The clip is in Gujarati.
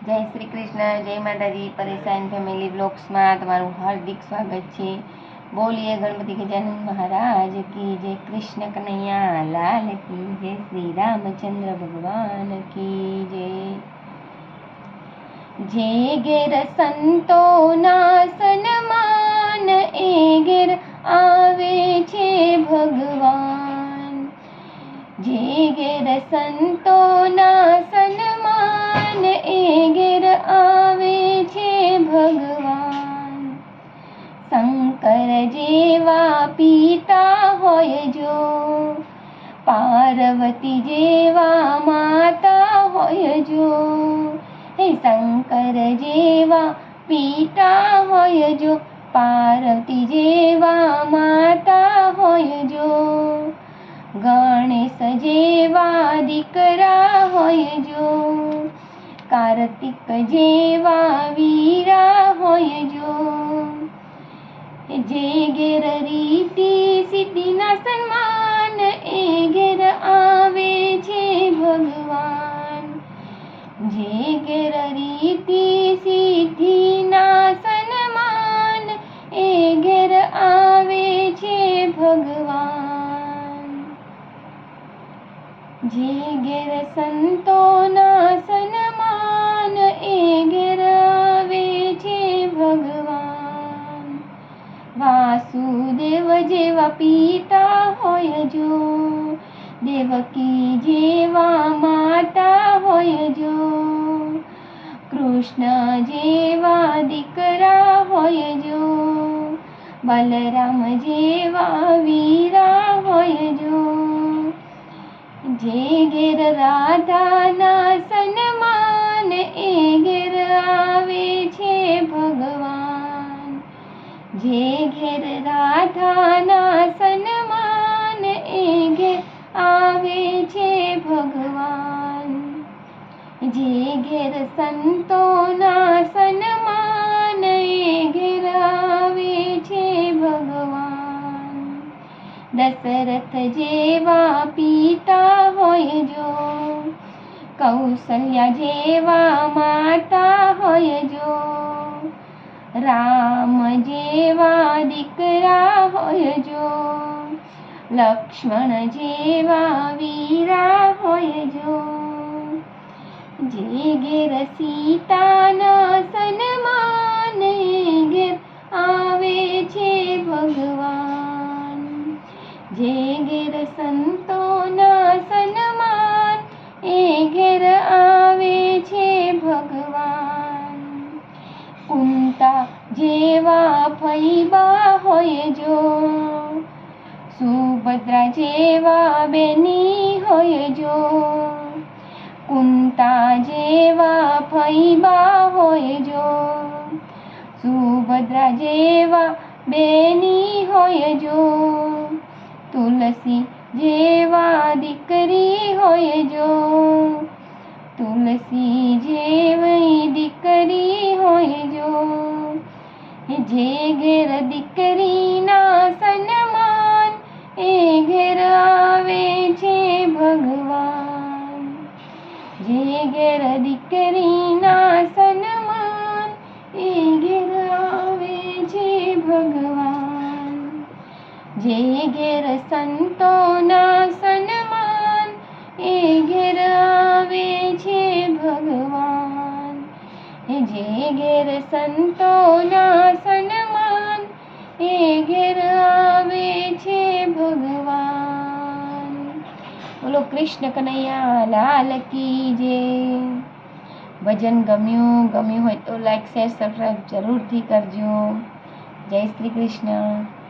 જય શ્રી કૃષ્ણ, જય માતાજી. પરેશાન ફેમિલી બ્લોગ્સમાં તમારું હાર્દિક સ્વાગત છે. બોલીએ ગણપતિ ગજાનન મહારાજ કી જય, કૃષ્ણ કનૈયા લાલ કી જય, શ્રી રામચંદ્ર ભગવાન કી જય. જે ઘેર સંતોના સન્માન એ ઘેર આવે છે ભગવાન. જે ઘેર સંતોના સન્માન એ ઘેર આવે છે ભગવાન. શંકર જેવા પિતા હોય જો, પાર્વતી જેવા માતા હોય જો. હે શંકર જેવા પિતા હોય જો, પાર્વતી જેવા માતા હોય જો. ગણેશ જેવા દીકરા હોય જો, કાર્તિક જેવા વીરા હોય જો. જે ઘેર રીતિ સિદ્ધિના સન્માન એ ઘેર આવે છે ભગવાન. જે ઘેર રીતિ સિદ્ધિના સન્માન એ ઘેર આવે છે ભગવાન. જે ઘેર સંતોના સન્માન એ ઘેર આવે છે ભગવાન. વાસુદેવ જેવા પિતા હોય જો, દેવકી જેવા માતા હોય જો. કૃષ્ણ જેવા દીકરા હોય જો, બલરામ જેવા વીરા હોય જો. જે ઘેર રાધાના સન્માન એ ઘેર આવે છે ભગવાન. જે ઘેર રાધાના સન્માન એ ઘેર આવે છે ભગવાન. જે ઘેર સંતોના સન્માન એ ઘેર આવે છે ભગવાન. દશરથ જેવા પિતા હોય જો, કૌશલ્યા જેવા માતા હોય જો. રામ જેવા દીકરા હોય જો, લક્ષ્મણ જેવા વીરા હોય જો. જે ઘેર સીતાના સન્માન એ ઘેર આવે છે ભગવાન. જે ઘેર સંતોના સન્માન એ ઘેર આવે છે ભગવાન. કુંતા જેવા ફૈબા હોય જો, સુભદ્રા જેવા બેની હોય જો. કુંતા જેવા ફૈબા હોય જો, સુભદ્રા જેવા બેની હોય જો. તુલસી જેવા દીકરી હોય જો, તુલસી જેવી દીકરી હોય જો. જે ઘેર દીકરીના સન્માન એ ઘેર આવે છે ભગવાન. જે ઘેર દીકરીના સન્માન એ ઘેર આવે છે ભગવાન. જે ઘેર સંતોના સન્માન એ ઘેર આવે છે ભગવાન. જે ઘેર સંતોના સન્માન એ ઘેર આવે છે ભગવાન. બોલો કૃષ્ણ કનૈયા લાલ કી જય. ભજન ગમ્યું હોય તો લાઈક શેર સબસ્ક્રાઈબ જરૂરથી કરજો. જય શ્રી કૃષ્ણ.